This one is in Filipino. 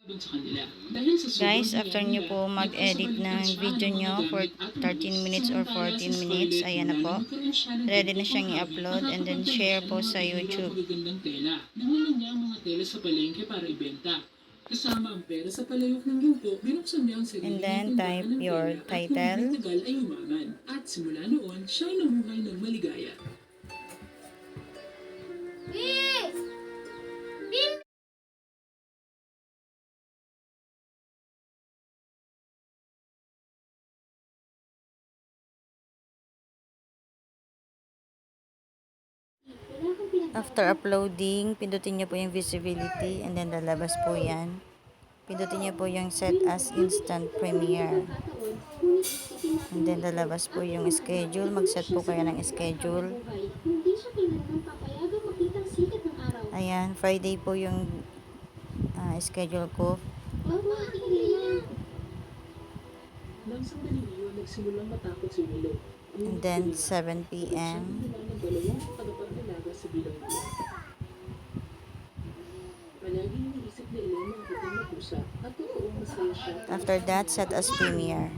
Guys, after nyo po mag-edit ng video nyo for 13 minutes or 14 minutes, ayan na po. Ready na siyang i-upload and then share po sa YouTube. Kasama ang pera sa palayok ng ginto, binuksan niya ang sarili. And then type your title. At simula noon, siya'y namuhay ng maligaya. After uploading, pindutin niyo po yung visibility and then lalabas po yan. Pindutin niyo po yung set as instant premiere. And then lalabas po yung schedule. Mag-set po kayo ng schedule. Ayan, Friday po yung schedule ko. And then 7 p.m. After that, set as premiere.